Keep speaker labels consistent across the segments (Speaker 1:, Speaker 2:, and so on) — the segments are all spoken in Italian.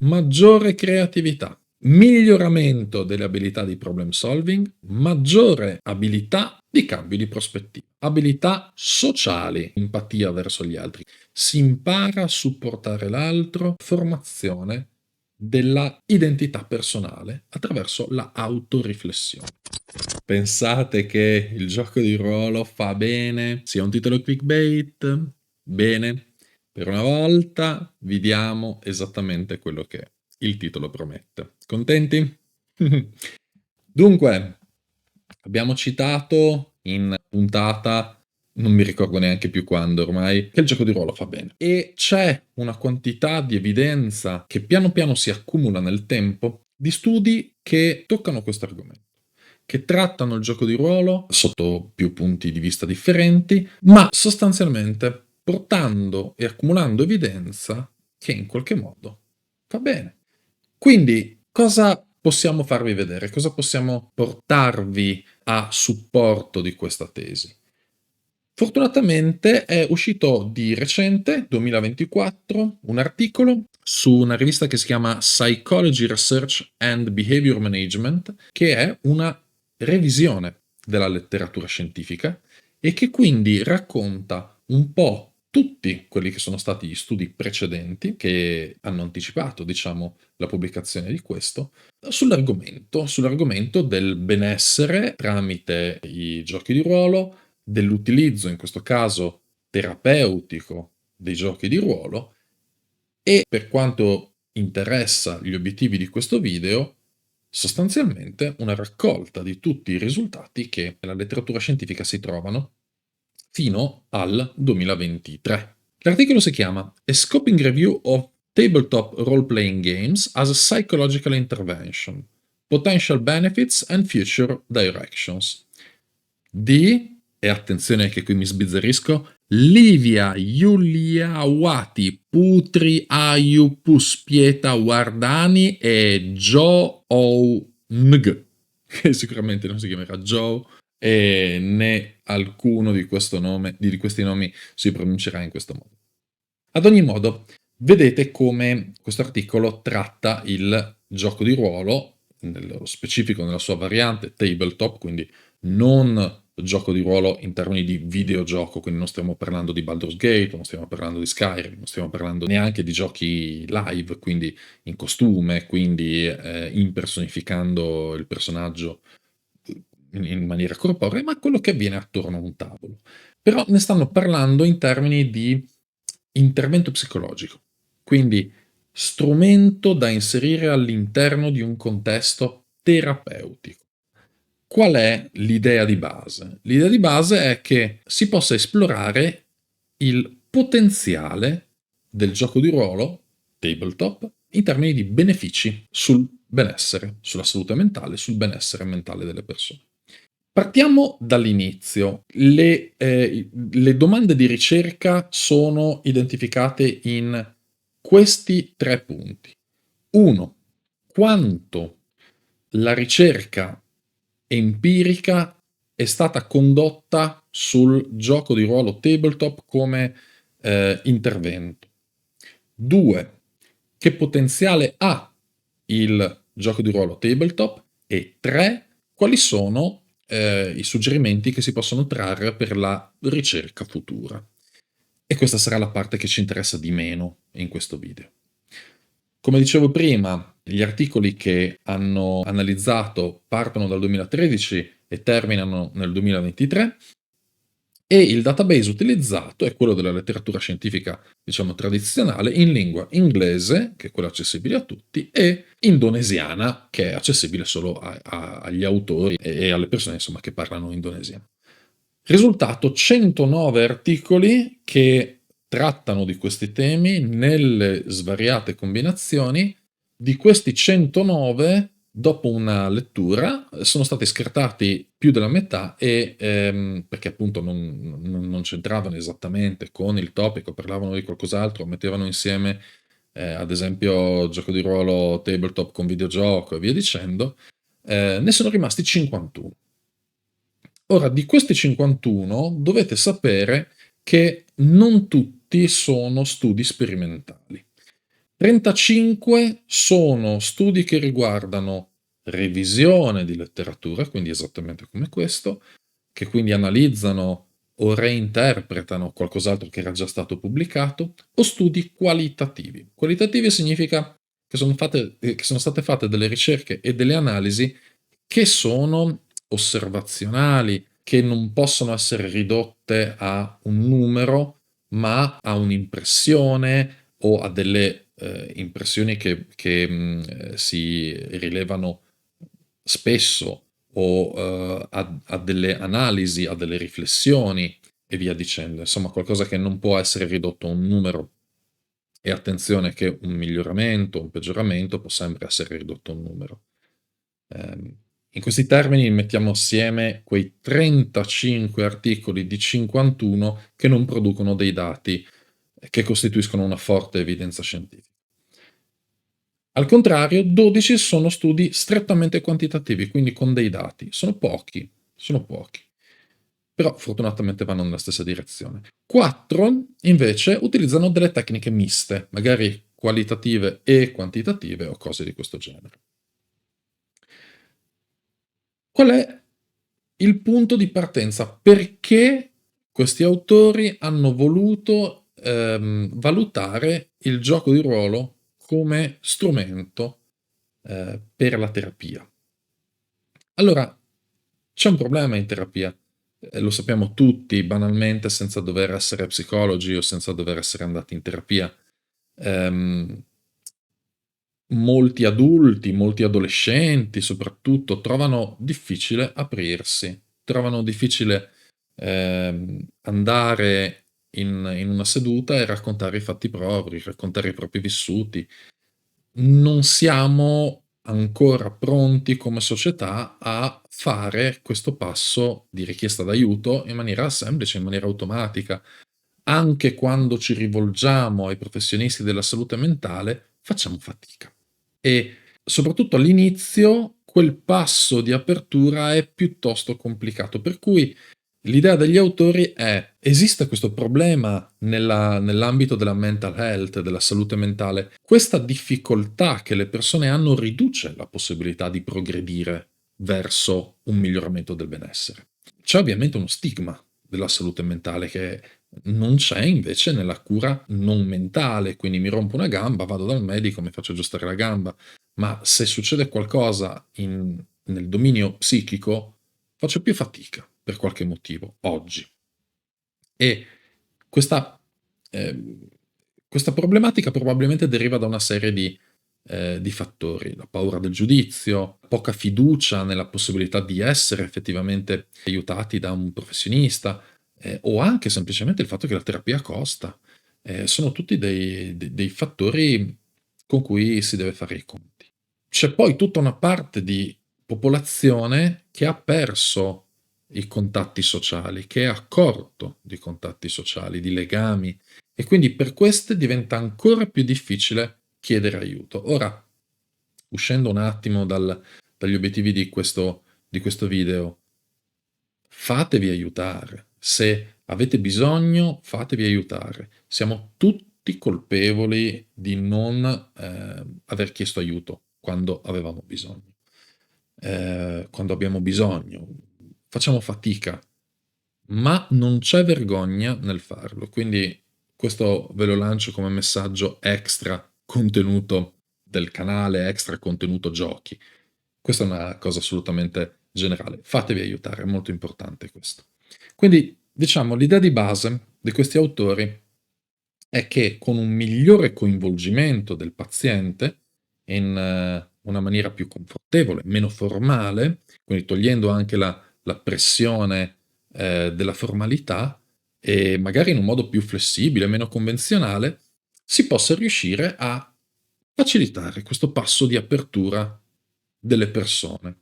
Speaker 1: maggiore creatività, miglioramento delle abilità di problem solving, maggiore abilità di cambio di prospettiva, abilità sociali, empatia verso gli altri, si impara a supportare l'altro, formazione della identità personale attraverso la autoriflessione. Pensate che il gioco di ruolo fa bene, sia un titolo clickbait? Bene, per una volta vi diamo esattamente quello che il titolo promette. Contenti? Dunque, abbiamo citato in puntata, non mi ricordo neanche più quando ormai, che il gioco di ruolo fa bene. E c'è una quantità di evidenza che piano piano si accumula nel tempo di studi che toccano questo argomento, che trattano il gioco di ruolo sotto più punti di vista differenti, ma sostanzialmente portando e accumulando evidenza che in qualche modo fa bene. Quindi, cosa possiamo farvi vedere? Cosa possiamo portarvi a supporto di questa tesi? Fortunatamente è uscito di recente, 2024, un articolo su una rivista che si chiama Psychology Research and Behavior Management, che è una revisione della letteratura scientifica e che quindi racconta un po' tutti quelli che sono stati gli studi precedenti che hanno anticipato, diciamo, la pubblicazione di questo, sull'argomento del benessere tramite i giochi di ruolo, dell'utilizzo, in questo caso terapeutico, dei giochi di ruolo e, per quanto interessa gli obiettivi di questo video, sostanzialmente una raccolta di tutti i risultati che nella letteratura scientifica si trovano fino al 2023. L'articolo si chiama A Scoping Review of Tabletop Role-Playing Games as a Psychological Intervention, Potential Benefits and Future Directions di, e attenzione che qui mi sbizzarrisco, Livia Yuliawati Putri Ayu Puspieta Wardani e Joe Ng, che sicuramente non si chiamerà Joe e né alcuno di questi nomi si pronuncerà in questo modo. Ad ogni modo, vedete come questo articolo tratta il gioco di ruolo, nello specifico nella sua variante tabletop, quindi non gioco di ruolo in termini di videogioco, quindi non stiamo parlando di Baldur's Gate, non stiamo parlando di Skyrim, non stiamo parlando neanche di giochi live, quindi in costume, quindi impersonificando il personaggio in maniera corporea, ma quello che avviene attorno a un tavolo. Però ne stanno parlando in termini di intervento psicologico, quindi strumento da inserire all'interno di un contesto terapeutico. Qual è l'idea di base? L'idea di base è che si possa esplorare il potenziale del gioco di ruolo, tabletop, in termini di benefici sul benessere, sulla salute mentale, sul benessere mentale delle persone. Partiamo dall'inizio. Le domande di ricerca sono identificate in questi 3 punti. 1. Quanto la ricerca empirica è stata condotta sul gioco di ruolo tabletop come intervento. 2. Che potenziale ha il gioco di ruolo tabletop? E 3. Quali sono i suggerimenti che si possono trarre per la ricerca futura? E questa sarà la parte che ci interessa di meno in questo video. Come dicevo prima, gli articoli che hanno analizzato partono dal 2013 e terminano nel 2023 e il database utilizzato è quello della letteratura scientifica, diciamo tradizionale, in lingua inglese, che è quella accessibile a tutti, e indonesiana, che è accessibile solo agli autori e alle persone, insomma, che parlano indonesiano. Risultato: 109 articoli che trattano di questi temi nelle svariate combinazioni. Di questi 109, dopo una lettura, sono stati scartati più della metà perché appunto non c'entravano esattamente con il topic, parlavano di qualcos'altro, mettevano insieme ad esempio gioco di ruolo tabletop con videogioco e via dicendo. Ne sono rimasti 51. Ora, di questi 51 dovete sapere che non tutti sono studi sperimentali. 35 sono studi che riguardano revisione di letteratura, quindi esattamente come questo, che quindi analizzano o reinterpretano qualcos'altro che era già stato pubblicato, o studi qualitativi. Qualitativi significa che sono state fatte delle ricerche e delle analisi che sono osservazionali, che non possono essere ridotte a un numero, ma a un'impressione o a delle impressioni che si rilevano spesso o a delle analisi, a delle riflessioni e via dicendo. Insomma, qualcosa che non può essere ridotto a un numero. E attenzione che un miglioramento, un peggioramento può sempre essere ridotto a un numero. In questi termini mettiamo assieme quei 35 articoli di 51 che non producono dei dati che costituiscono una forte evidenza scientifica. Al contrario, 12 sono studi strettamente quantitativi, quindi con dei dati. Sono pochi, però fortunatamente vanno nella stessa direzione. 4 invece utilizzano delle tecniche miste, magari qualitative e quantitative o cose di questo genere. Qual è il punto di partenza? Perché questi autori hanno voluto valutare il gioco di ruolo come strumento per la terapia? Allora, c'è un problema in terapia, lo sappiamo tutti banalmente senza dover essere psicologi o senza dover essere andati in terapia. Ehm, Molti adulti, molti adolescenti soprattutto, trovano difficile aprirsi, trovano difficile andare in una seduta e raccontare i fatti propri, raccontare i propri vissuti. Non siamo ancora pronti come società a fare questo passo di richiesta d'aiuto in maniera semplice, in maniera automatica. Anche quando ci rivolgiamo ai professionisti della salute mentale, facciamo fatica. E soprattutto all'inizio quel passo di apertura è piuttosto complicato, per cui l'idea degli autori è: esiste questo problema nell'ambito della mental health, della salute mentale. Questa difficoltà che le persone hanno riduce la possibilità di progredire verso un miglioramento del benessere. C'è ovviamente uno stigma della salute mentale che non c'è invece nella cura non mentale, quindi mi rompo una gamba, vado dal medico, mi faccio aggiustare la gamba, ma se succede qualcosa nel dominio psichico, faccio più fatica per qualche motivo oggi. E questa, ehm, questa problematica probabilmente deriva da una serie di fattori: la paura del giudizio, poca fiducia nella possibilità di essere effettivamente aiutati da un professionista, o anche semplicemente il fatto che la terapia costa. Sono tutti dei fattori con cui si deve fare i conti. C'è poi tutta una parte di popolazione che ha perso i contatti sociali, che è a corto di contatti sociali, di legami, e quindi per queste diventa ancora più difficile chiedere aiuto. Ora, uscendo un attimo dagli obiettivi di questo video, fatevi aiutare. Se avete bisogno, fatevi aiutare. Siamo tutti colpevoli di non aver chiesto aiuto quando avevamo bisogno. Quando abbiamo bisogno, facciamo fatica, ma non c'è vergogna nel farlo. Quindi questo ve lo lancio come messaggio extra contenuto del canale, extra contenuto giochi. Questa è una cosa assolutamente generale. Fatevi aiutare, è molto importante questo. Quindi, diciamo, l'idea di base di questi autori è che con un migliore coinvolgimento del paziente in una maniera più confortevole, meno formale, quindi togliendo anche la pressione della formalità, e magari in un modo più flessibile, meno convenzionale, si possa riuscire a facilitare questo passo di apertura delle persone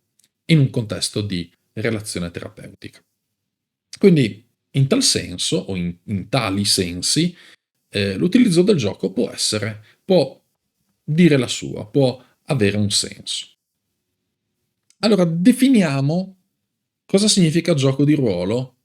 Speaker 1: in un contesto di relazione terapeutica. Quindi, in tal senso, o in tali sensi, l'utilizzo del gioco può dire la sua, può avere un senso. Allora, definiamo cosa significa gioco di ruolo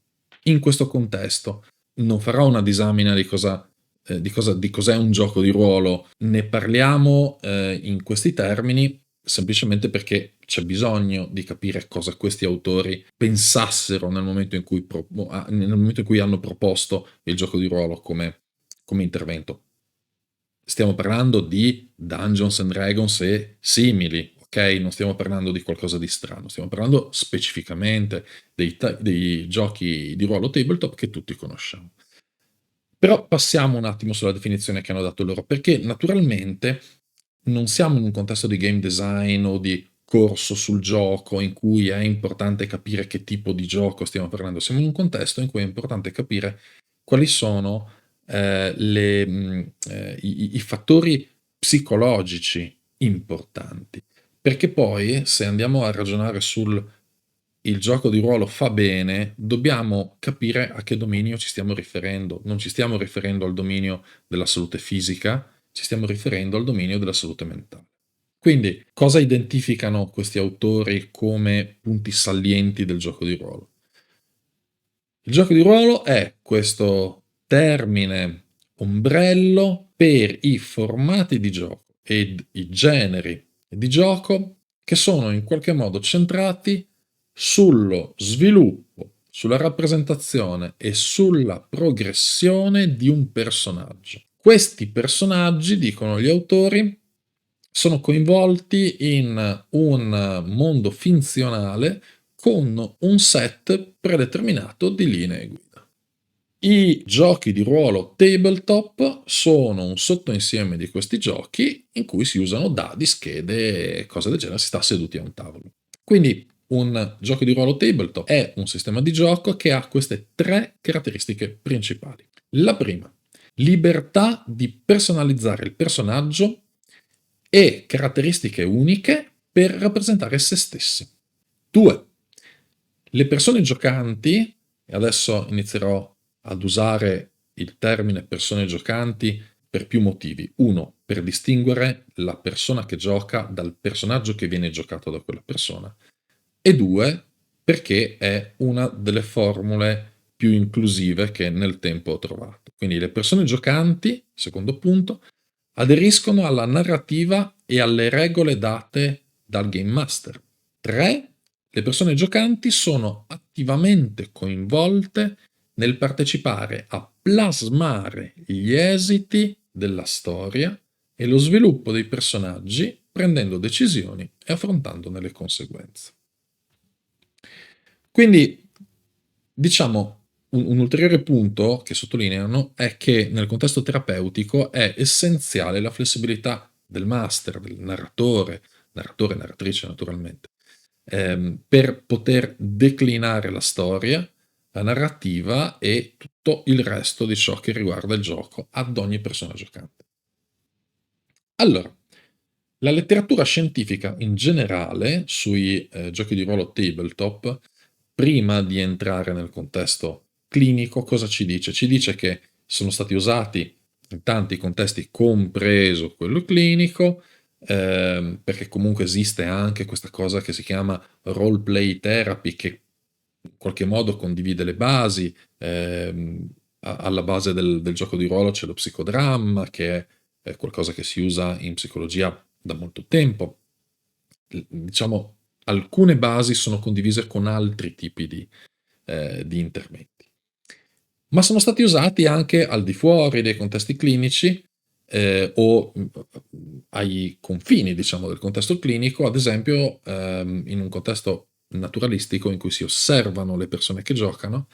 Speaker 1: in questo contesto. Non farò una disamina di cosa di cos'è un gioco di ruolo. Ne parliamo in questi termini semplicemente perché c'è bisogno di capire cosa questi autori pensassero nel momento in cui, nel momento in cui hanno proposto il gioco di ruolo come intervento. Stiamo parlando di Dungeons and Dragons e simili, ok? Non stiamo parlando di qualcosa di strano, stiamo parlando specificamente dei giochi di ruolo tabletop che tutti conosciamo. Però passiamo un attimo sulla definizione che hanno dato loro, perché naturalmente non siamo in un contesto di game design o di corso sul gioco in cui è importante capire che tipo di gioco stiamo parlando, siamo in un contesto in cui è importante capire quali sono i fattori psicologici importanti. Perché poi, se andiamo a ragionare sul il gioco di ruolo fa bene, dobbiamo capire a che dominio ci stiamo riferendo. Non ci stiamo riferendo al dominio della salute fisica, ci stiamo riferendo al dominio della salute mentale. Quindi, cosa identificano questi autori come punti salienti del gioco di ruolo? Il gioco di ruolo è questo termine ombrello per i formati di gioco ed i generi di gioco che sono in qualche modo centrati sullo sviluppo, sulla rappresentazione e sulla progressione di un personaggio. Questi personaggi, dicono gli autori, sono coinvolti in un mondo finzionale con un set predeterminato di linee guida. I giochi di ruolo tabletop sono un sottoinsieme di questi giochi in cui si usano dadi, schede e cose del genere, si sta seduti a un tavolo. Quindi un gioco di ruolo tabletop è un sistema di gioco che ha queste tre caratteristiche principali. La prima, libertà di personalizzare il personaggio e caratteristiche uniche per rappresentare se stessi. 2. Le persone giocanti, e adesso inizierò ad usare il termine persone giocanti per più motivi. 1. Per distinguere la persona che gioca dal personaggio che viene giocato da quella persona. E 2. Perché è una delle formule più inclusive che nel tempo ho trovato. Quindi le persone giocanti, secondo punto, aderiscono alla narrativa e alle regole date dal Game Master. 3. Le persone giocanti sono attivamente coinvolte nel partecipare a plasmare gli esiti della storia e lo sviluppo dei personaggi, prendendo decisioni e affrontandone le conseguenze. Quindi, diciamo, un ulteriore punto che sottolineano è che nel contesto terapeutico è essenziale la flessibilità del master, del narratore, narratrice naturalmente, per poter declinare la storia, la narrativa e tutto il resto di ciò che riguarda il gioco ad ogni persona giocante. Allora, la letteratura scientifica in generale sui giochi di ruolo tabletop, prima di entrare nel contesto clinico, cosa ci dice? Ci dice che sono stati usati in tanti contesti, compreso quello clinico, perché comunque esiste anche questa cosa che si chiama role play therapy, che in qualche modo condivide le basi. Alla base del gioco di ruolo c'è lo psicodramma, che è qualcosa che si usa in psicologia da molto tempo. Diciamo, alcune basi sono condivise con altri tipi di interventi. Ma sono stati usati anche al di fuori dei contesti clinici o ai confini, diciamo, del contesto clinico, ad esempio in un contesto naturalistico in cui si osservano le persone che giocano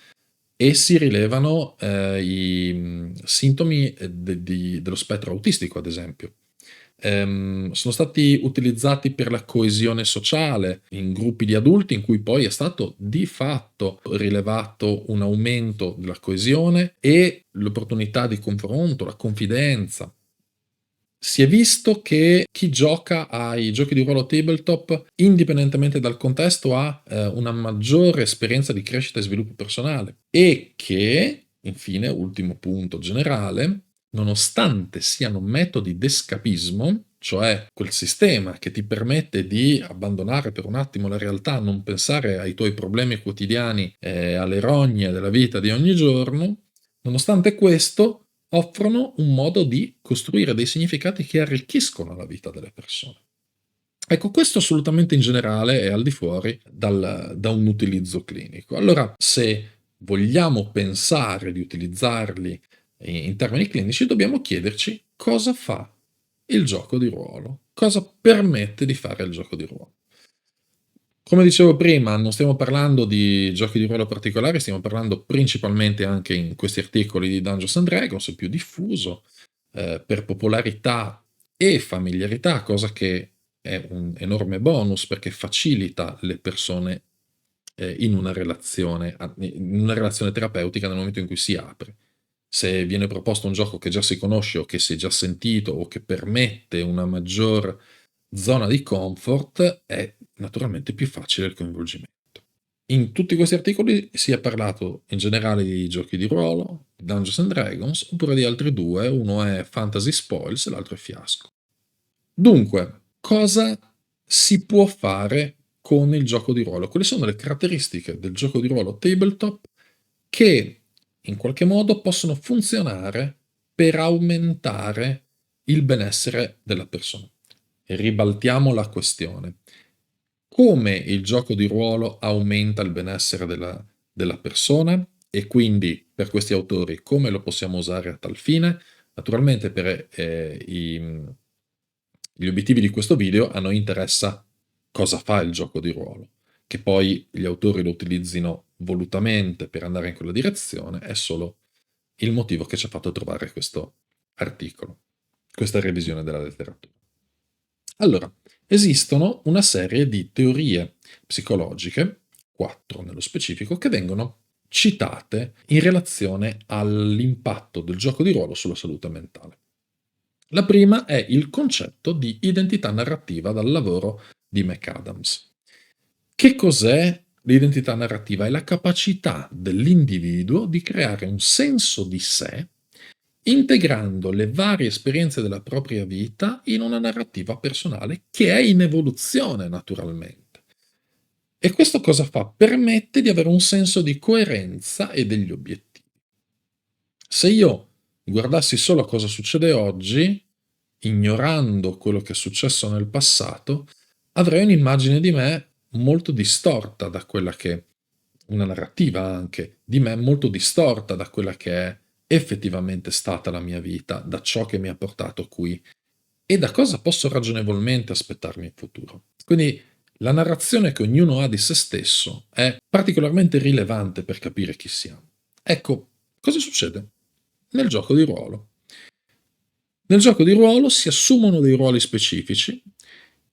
Speaker 1: e si rilevano i sintomi dello spettro autistico, ad esempio. Sono stati utilizzati per la coesione sociale in gruppi di adulti in cui poi è stato di fatto rilevato un aumento della coesione e l'opportunità di confronto, la confidenza. Si è visto che chi gioca ai giochi di ruolo tabletop, indipendentemente dal contesto, ha una maggiore esperienza di crescita e sviluppo personale e che, infine, ultimo punto generale, nonostante siano metodi d'escapismo, cioè quel sistema che ti permette di abbandonare per un attimo la realtà, non pensare ai tuoi problemi quotidiani, alle rogne della vita di ogni giorno, nonostante questo offrono un modo di costruire dei significati che arricchiscono la vita delle persone. Ecco, questo assolutamente in generale è al di fuori da un utilizzo clinico. Allora, se vogliamo pensare di utilizzarli in termini clinici, dobbiamo chiederci cosa fa il gioco di ruolo, cosa permette di fare il gioco di ruolo. Come dicevo prima, non stiamo parlando di giochi di ruolo particolari, stiamo parlando principalmente anche in questi articoli di Dungeons and Dragons, il più diffuso, per popolarità e familiarità, cosa che è un enorme bonus perché facilita le persone in una relazione terapeutica nel momento in cui si apre. Se viene proposto un gioco che già si conosce o che si è già sentito o che permette una maggior zona di comfort, è naturalmente più facile il coinvolgimento. In tutti questi articoli si è parlato in generale di giochi di ruolo, Dungeons and Dragons, oppure di altri due, uno è Fantasy Spoils e l'altro è Fiasco. Dunque, cosa si può fare con il gioco di ruolo? Quali sono le caratteristiche del gioco di ruolo tabletop che in qualche modo possono funzionare per aumentare il benessere della persona? E ribaltiamo la questione. Come il gioco di ruolo aumenta il benessere della persona e quindi per questi autori come lo possiamo usare a tal fine? Naturalmente per gli obiettivi di questo video a noi interessa cosa fa il gioco di ruolo. Che poi gli autori lo utilizzino volutamente per andare in quella direzione è solo il motivo che ci ha fatto trovare questo articolo, questa revisione della letteratura. Allora, esistono una serie di teorie psicologiche, 4 nello specifico, che vengono citate in relazione all'impatto del gioco di ruolo sulla salute mentale. La prima è il concetto di identità narrativa dal lavoro di McAdams. Che cos'è l'identità narrativa? È la capacità dell'individuo di creare un senso di sé integrando le varie esperienze della propria vita in una narrativa personale che è in evoluzione naturalmente. E questo cosa fa? Permette di avere un senso di coerenza e degli obiettivi. Se io guardassi solo a cosa succede oggi, ignorando quello che è successo nel passato, avrei un'immagine di me molto distorta da quella che una narrativa anche di me molto distorta da quella che è effettivamente stata la mia vita, da ciò che mi ha portato qui e da cosa posso ragionevolmente aspettarmi in futuro. Quindi la narrazione che ognuno ha di se stesso è particolarmente rilevante per capire chi siamo. Ecco, cosa succede? Nel gioco di ruolo. Nel gioco di ruolo si assumono dei ruoli specifici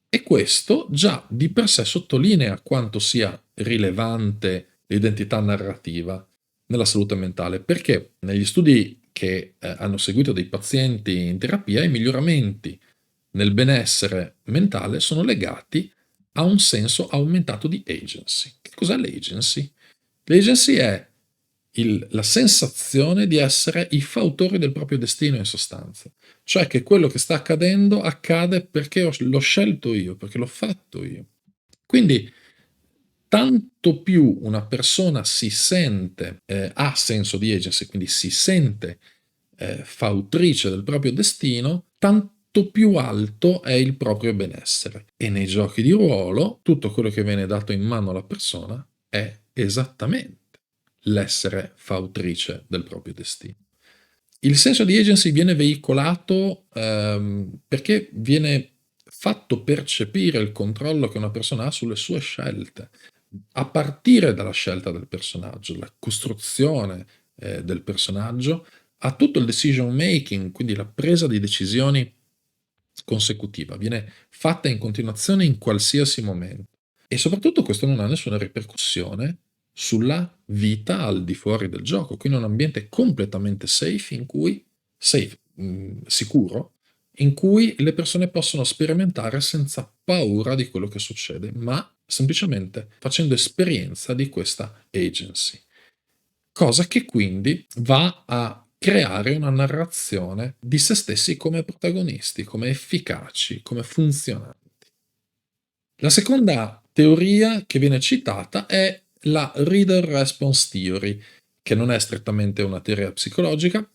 Speaker 1: e questo già di per sé sottolinea quanto sia rilevante l'identità narrativa nella salute mentale, perché negli studi che hanno seguito dei pazienti in terapia i miglioramenti nel benessere mentale sono legati a un senso aumentato di agency. Che cos'è l'agency? L'agency è la sensazione di essere i fautori del proprio destino in sostanza, cioè che quello che sta accadendo accade perché l'ho scelto io, perché l'ho fatto io. Quindi tanto più una persona si sente, ha senso di agency, quindi si sente fautrice del proprio destino, tanto più alto è il proprio benessere. E nei giochi di ruolo tutto quello che viene dato in mano alla persona è esattamente l'essere fautrice del proprio destino. Il senso di agency viene veicolato perché viene fatto percepire il controllo che una persona ha sulle sue scelte, a partire dalla scelta del personaggio, la costruzione del personaggio, a tutto il decision making, quindi la presa di decisioni consecutiva, viene fatta in continuazione in qualsiasi momento. E soprattutto questo non ha nessuna ripercussione sulla vita al di fuori del gioco, quindi un ambiente completamente safe in cui sicuro, in cui le persone possono sperimentare senza paura di quello che succede, ma semplicemente facendo esperienza di questa agency. Cosa che quindi va a creare una narrazione di se stessi come protagonisti, come efficaci, come funzionanti. La seconda teoria che viene citata è la Reader Response Theory, che non è strettamente una teoria psicologica,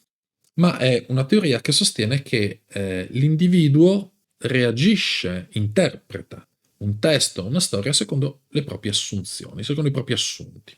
Speaker 1: ma è una teoria che sostiene che l'individuo reagisce, interpreta un testo, una storia secondo le proprie assunzioni, secondo i propri assunti.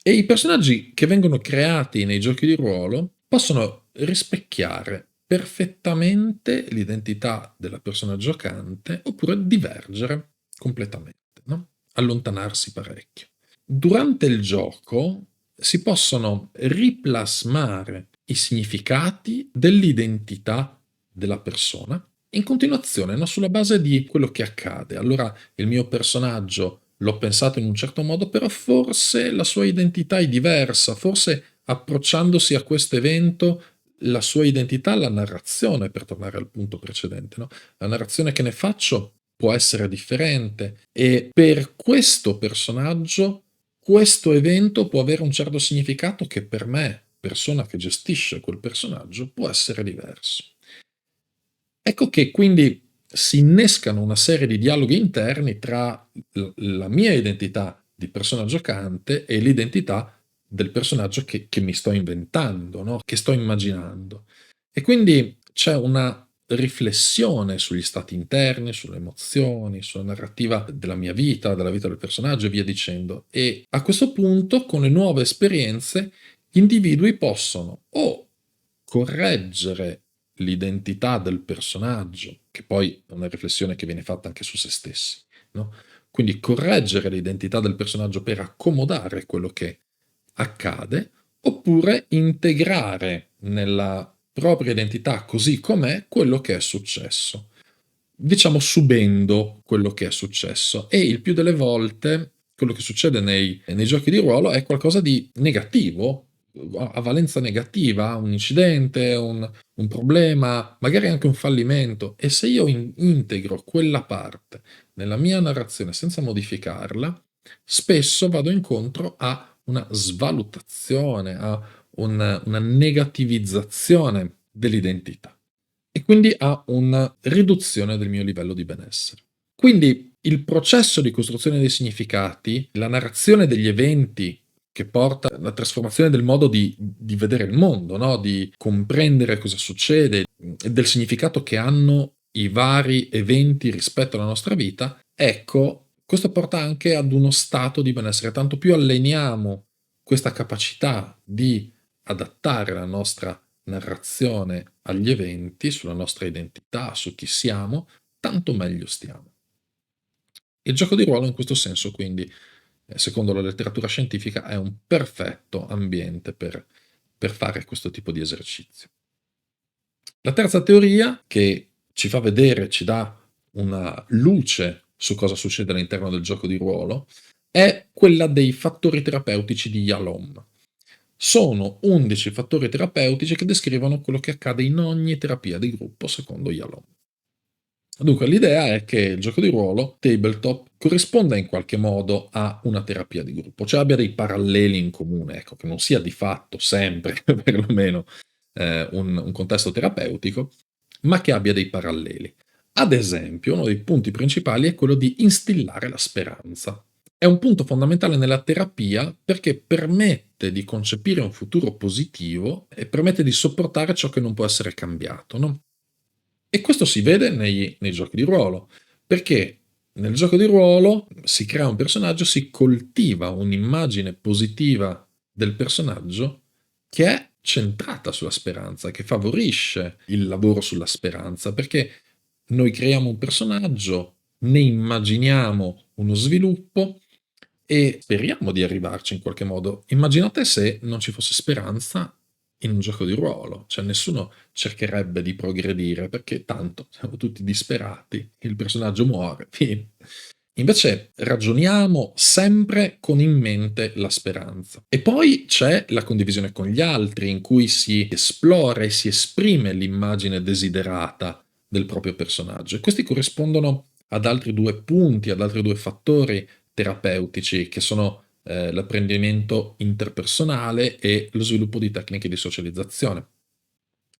Speaker 1: E i personaggi che vengono creati nei giochi di ruolo possono rispecchiare perfettamente l'identità della persona giocante oppure divergere completamente, no? Allontanarsi parecchio. Durante il gioco si possono riplasmare i significati dell'identità della persona in continuazione, no? Sulla base di quello che accade. Allora il mio personaggio l'ho pensato in un certo modo, però forse la sua identità è diversa, forse approcciandosi a questo evento la sua identità, la narrazione, per tornare al punto precedente, no? La narrazione che ne faccio può essere differente e per questo personaggio questo evento può avere un certo significato che per me, persona che gestisce quel personaggio, può essere diverso. Ecco che quindi si innescano una serie di dialoghi interni tra la mia identità di persona giocante e l'identità del personaggio che mi sto inventando, no? Che sto immaginando. E quindi c'è una riflessione sugli stati interni, sulle emozioni, sulla narrativa della mia vita, della vita del personaggio e via dicendo. E a questo punto, con le nuove esperienze, gli individui possono o correggere l'identità del personaggio, che poi è una riflessione che viene fatta anche su se stessi, no? Quindi correggere l'identità del personaggio per accomodare quello che accade, oppure integrare nella propria identità così com'è quello che è successo, diciamo subendo quello che è successo. E il più delle volte quello che succede nei giochi di ruolo è qualcosa di negativo, a valenza negativa, un incidente, un problema, magari anche un fallimento. E se io integro quella parte nella mia narrazione senza modificarla, spesso vado incontro a una svalutazione, a una negativizzazione dell'identità e quindi a una riduzione del mio livello di benessere. Quindi il processo di costruzione dei significati, la narrazione degli eventi che porta alla trasformazione del modo di vedere il mondo, no? Di comprendere cosa succede e del significato che hanno i vari eventi rispetto alla nostra vita, ecco, questo porta anche ad uno stato di benessere. Tanto più alleniamo questa capacità di adattare la nostra narrazione agli eventi, sulla nostra identità, su chi siamo, tanto meglio stiamo. Il gioco di ruolo in questo senso, quindi, secondo la letteratura scientifica, è un perfetto ambiente per fare questo tipo di esercizio. La terza teoria, che ci fa vedere, ci dà una luce su cosa succede all'interno del gioco di ruolo, è quella dei fattori terapeutici di Yalom. Sono 11 fattori terapeutici che descrivono quello che accade in ogni terapia di gruppo secondo Yalom. Dunque, l'idea è che il gioco di ruolo, tabletop, corrisponda in qualche modo a una terapia di gruppo, cioè abbia dei paralleli in comune, ecco, che non sia di fatto sempre, perlomeno, un contesto terapeutico, ma che abbia dei paralleli. Ad esempio, uno dei punti principali è quello di instillare la speranza. È un punto fondamentale nella terapia perché permette di concepire un futuro positivo e permette di sopportare ciò che non può essere cambiato, no? E questo si vede nei giochi di ruolo, perché nel gioco di ruolo si crea un personaggio, si coltiva un'immagine positiva del personaggio che è centrata sulla speranza, che favorisce il lavoro sulla speranza, perché noi creiamo un personaggio, ne immaginiamo uno sviluppo e speriamo di arrivarci in qualche modo. Immaginate se non ci fosse speranza in un gioco di ruolo, cioè nessuno cercherebbe di progredire perché tanto siamo tutti disperati, il personaggio muore, fine. Invece ragioniamo sempre con in mente la speranza. E poi c'è la condivisione con gli altri, in cui si esplora e si esprime l'immagine desiderata del proprio personaggio. E questi corrispondono ad altri due punti, ad altri due fattori terapeutici, che sono l'apprendimento interpersonale e lo sviluppo di tecniche di socializzazione.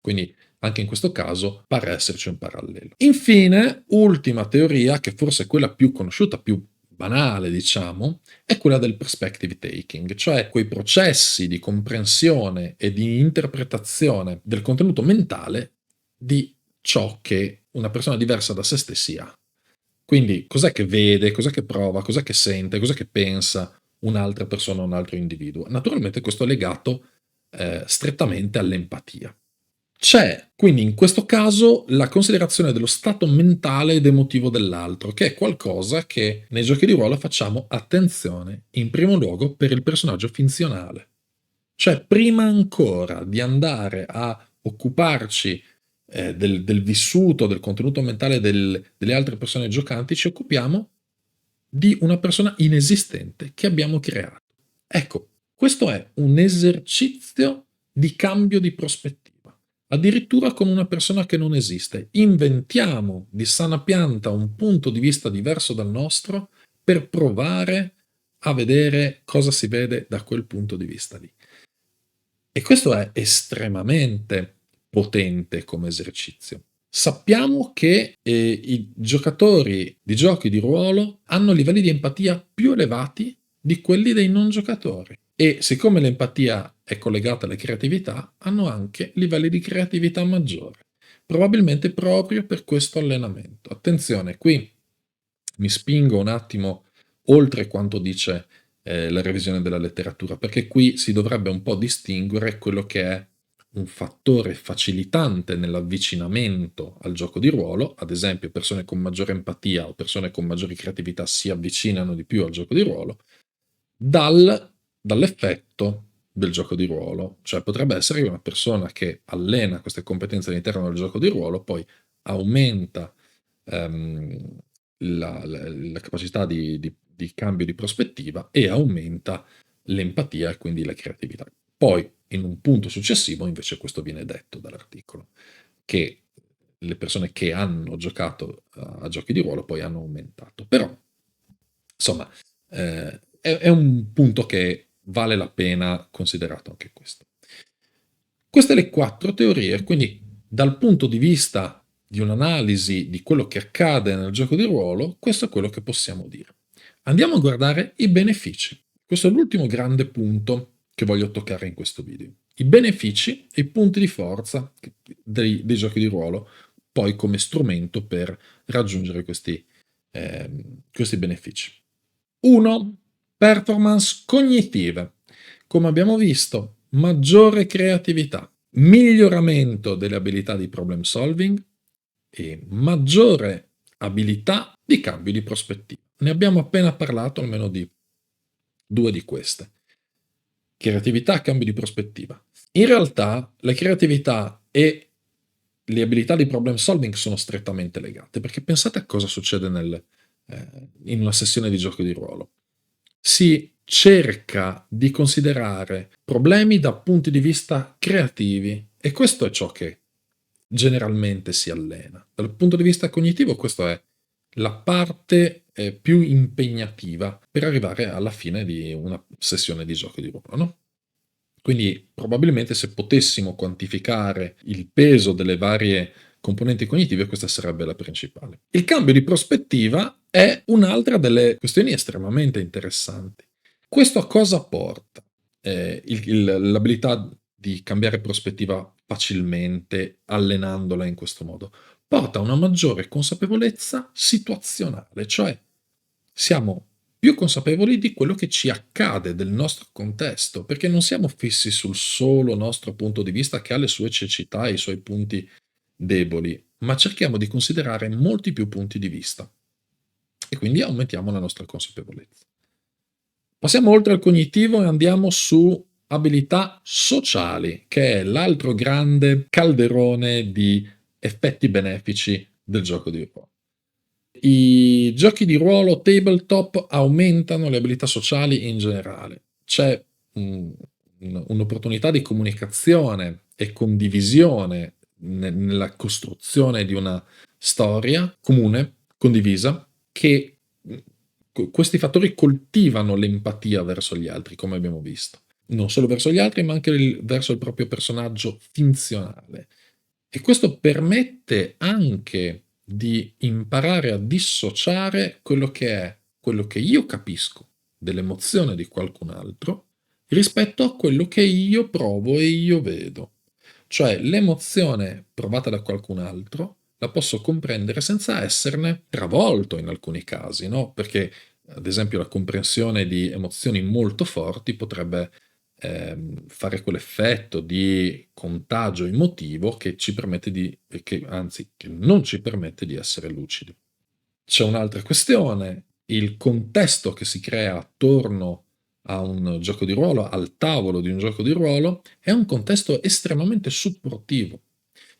Speaker 1: Quindi anche in questo caso pare esserci un parallelo. Infine, ultima teoria, che forse è quella più conosciuta, più banale, diciamo, è quella del perspective taking, cioè quei processi di comprensione e di interpretazione del contenuto mentale di ciò che una persona diversa da se stessi ha. Quindi cos'è che vede, cos'è che prova, cos'è che sente, cos'è che pensa un'altra persona, un altro individuo. Naturalmente questo è legato strettamente all'empatia. C'è quindi in questo caso la considerazione dello stato mentale ed emotivo dell'altro, che è qualcosa che nei giochi di ruolo facciamo attenzione in primo luogo per il personaggio finzionale. Cioè, prima ancora di andare a occuparci del vissuto, del contenuto mentale delle altre persone giocanti, ci occupiamo di una persona inesistente che abbiamo creato. Ecco, questo è un esercizio di cambio di prospettiva. Addirittura con una persona che non esiste. Inventiamo di sana pianta un punto di vista diverso dal nostro per provare a vedere cosa si vede da quel punto di vista lì. E questo è estremamente potente come esercizio. Sappiamo che i giocatori di giochi di ruolo hanno livelli di empatia più elevati di quelli dei non giocatori. E siccome l'empatia è collegata alla creatività, hanno anche livelli di creatività maggiori. Probabilmente proprio per questo allenamento. Attenzione, qui mi spingo un attimo oltre quanto dice la revisione della letteratura, perché qui si dovrebbe un po' distinguere quello che è un fattore facilitante nell'avvicinamento al gioco di ruolo, ad esempio persone con maggiore empatia o persone con maggiori creatività si avvicinano di più al gioco di ruolo, dall'effetto del gioco di ruolo, cioè potrebbe essere che una persona che allena queste competenze all'interno del gioco di ruolo poi aumenta ehm, la capacità di cambio di prospettiva e aumenta l'empatia e quindi la creatività. Poi, in un punto successivo, invece, questo viene detto dall'articolo, che le persone che hanno giocato a giochi di ruolo poi hanno aumentato. Però, insomma, è un punto che vale la pena considerato anche questo. Queste le 4 teorie, quindi dal punto di vista di un'analisi di quello che accade nel gioco di ruolo, questo è quello che possiamo dire. Andiamo a guardare i benefici. Questo è l'ultimo grande punto che voglio toccare in questo video. I benefici e i punti di forza dei giochi di ruolo, poi come strumento per raggiungere questi benefici. 1. Performance cognitive. Come abbiamo visto, maggiore creatività, miglioramento delle abilità di problem solving e maggiore abilità di cambio di prospettiva. Ne abbiamo appena parlato almeno di 2 di queste. Creatività, cambio di prospettiva. In realtà la creatività e le abilità di problem solving sono strettamente legate, perché pensate a cosa succede in una sessione di gioco di ruolo. Si cerca di considerare problemi da punti di vista creativi e questo è ciò che generalmente si allena. Dal punto di vista cognitivo, questa è la parte più impegnativa per arrivare alla fine di una sessione di gioco di ruolo, no? Quindi probabilmente se potessimo quantificare il peso delle varie componenti cognitive, questa sarebbe la principale. Il cambio di prospettiva è un'altra delle questioni estremamente interessanti. Questo a cosa porta? L'abilità di cambiare prospettiva facilmente, allenandola in questo modo, porta a una maggiore consapevolezza situazionale, cioè siamo più consapevoli di quello che ci accade del nostro contesto, perché non siamo fissi sul solo nostro punto di vista che ha le sue cecità e i suoi punti deboli, ma cerchiamo di considerare molti più punti di vista e quindi aumentiamo la nostra consapevolezza. Passiamo oltre al cognitivo e andiamo su abilità sociali, che è l'altro grande calderone di effetti benefici del gioco di ruolo. I giochi di ruolo tabletop aumentano le abilità sociali in generale. C'è un'opportunità di comunicazione e condivisione nella costruzione di una storia comune, condivisa, che questi fattori coltivano l'empatia verso gli altri, come abbiamo visto. Non solo verso gli altri, ma anche verso il proprio personaggio finzionale. E questo permette anche di imparare a dissociare quello che è quello che io capisco dell'emozione di qualcun altro rispetto a quello che io provo e io vedo. Cioè l'emozione provata da qualcun altro la posso comprendere senza esserne travolto in alcuni casi, no? Perché ad esempio la comprensione di emozioni molto forti potrebbe fare quell'effetto di contagio emotivo che ci permette che non ci permette di essere lucidi. C'è un'altra questione, il contesto che si crea attorno a un gioco di ruolo, al tavolo di un gioco di ruolo, è un contesto estremamente supportivo.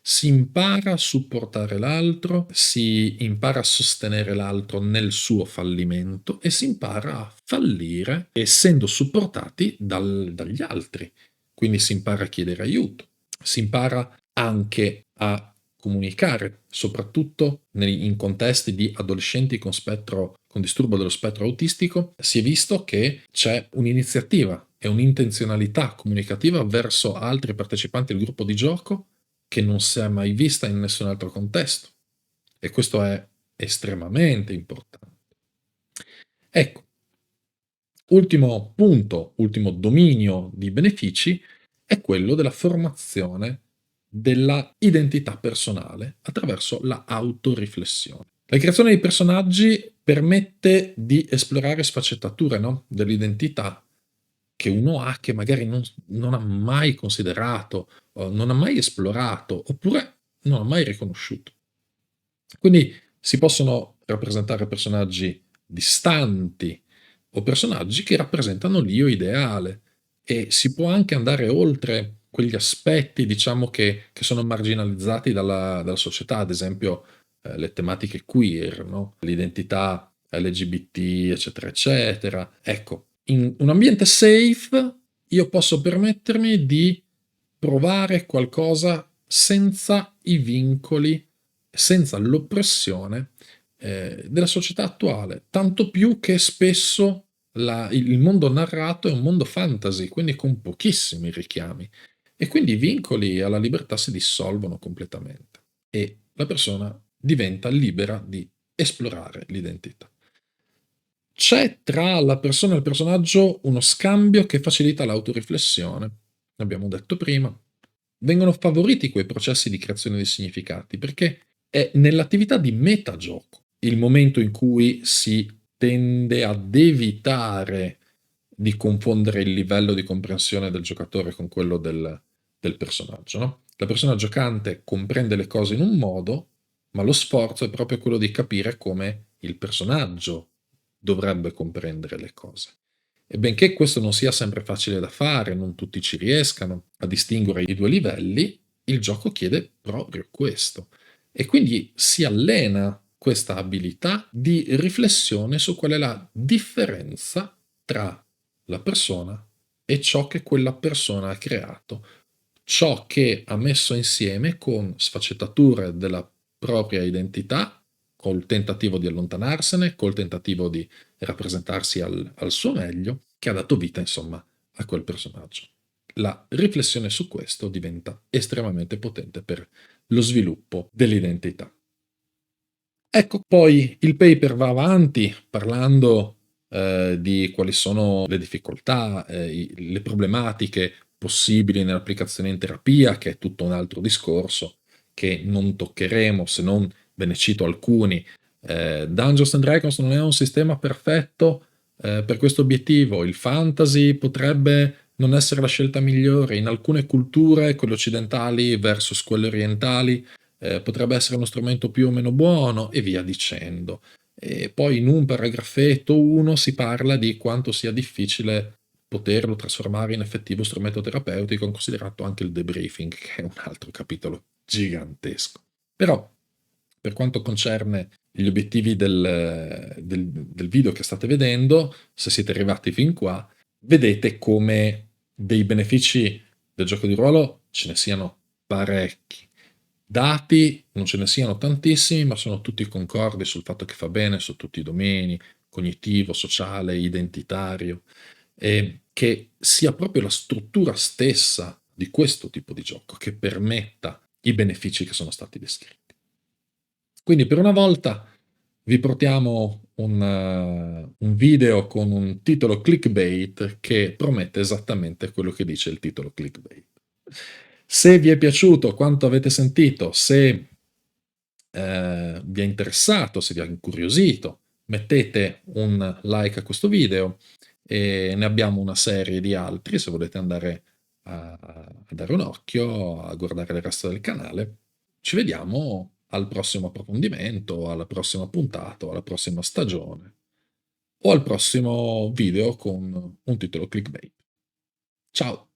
Speaker 1: Si impara a supportare l'altro, si impara a sostenere l'altro nel suo fallimento e si impara a fallire essendo supportati dagli altri. Quindi si impara a chiedere aiuto, si impara anche a comunicare, soprattutto in contesti di adolescenti con disturbo dello spettro autistico, si è visto che c'è un'iniziativa e un'intenzionalità comunicativa verso altri partecipanti del gruppo di gioco che non si è mai vista in nessun altro contesto. E questo è estremamente importante. Ecco, ultimo punto, ultimo dominio di benefici è quello della formazione della identità personale attraverso la autoriflessione. La creazione dei personaggi permette di esplorare sfaccettature, no? Dell'identità che uno ha che magari non ha mai considerato, o non ha mai esplorato, oppure non ha mai riconosciuto. Quindi si possono rappresentare personaggi distanti o personaggi che rappresentano l'io ideale e si può anche andare oltre quegli aspetti, diciamo, che sono marginalizzati dalla società, ad esempio le tematiche queer, no? L'identità LGBT, eccetera, eccetera. Ecco, in un ambiente safe io posso permettermi di provare qualcosa senza i vincoli, senza l'oppressione della società attuale, tanto più che spesso il mondo narrato è un mondo fantasy, quindi con pochissimi richiami e quindi i vincoli alla libertà si dissolvono completamente e la persona diventa libera di esplorare l'identità. C'è tra la persona e il personaggio uno scambio che facilita l'autoriflessione, abbiamo detto prima. Vengono favoriti quei processi di creazione dei significati perché è nell'attività di metagioco il momento in cui si tende ad evitare di confondere il livello di comprensione del giocatore con quello del personaggio, no? La persona giocante comprende le cose in un modo, ma lo sforzo è proprio quello di capire come il personaggio dovrebbe comprendere le cose. E benché questo non sia sempre facile da fare, non tutti ci riescano a distinguere i due livelli, il gioco chiede proprio questo. E quindi si allena questa abilità di riflessione su qual è la differenza tra la persona e ciò che quella persona ha creato, ciò che ha messo insieme con sfaccettature della propria identità, col tentativo di allontanarsene, col tentativo di rappresentarsi al suo meglio, che ha dato vita, insomma, a quel personaggio. La riflessione su questo diventa estremamente potente per lo sviluppo dell'identità. Ecco, poi il paper va avanti parlando di quali sono le difficoltà, le problematiche possibili nell'applicazione in terapia, che è tutto un altro discorso che non toccheremo, se non ve ne cito alcuni. Dungeons and Dragons non è un sistema perfetto per questo obiettivo. Il fantasy potrebbe non essere la scelta migliore. In alcune culture, quelle occidentali versus quelle orientali, potrebbe essere uno strumento più o meno buono e via dicendo. E poi in un paragrafetto 1 si parla di quanto sia difficile poterlo trasformare in effettivo strumento terapeutico, considerato anche il debriefing, che è un altro capitolo gigantesco. Però, per quanto concerne gli obiettivi del video che state vedendo, se siete arrivati fin qua, vedete come dei benefici del gioco di ruolo ce ne siano parecchi. Dati non ce ne siano tantissimi, ma sono tutti concordi sul fatto che fa bene su tutti i domeni, cognitivo, sociale, identitario, e che sia proprio la struttura stessa di questo tipo di gioco che permetta i benefici che sono stati descritti. Quindi per una volta vi portiamo un video con un titolo clickbait che promette esattamente quello che dice il titolo clickbait. Se vi è piaciuto quanto avete sentito, se vi è interessato, se vi ha incuriosito, mettete un like a questo video e ne abbiamo una serie di altri se volete andare a dare un occhio, a guardare il resto del canale. Ci vediamo al prossimo approfondimento, alla prossima puntata, alla prossima stagione o al prossimo video con un titolo clickbait. Ciao!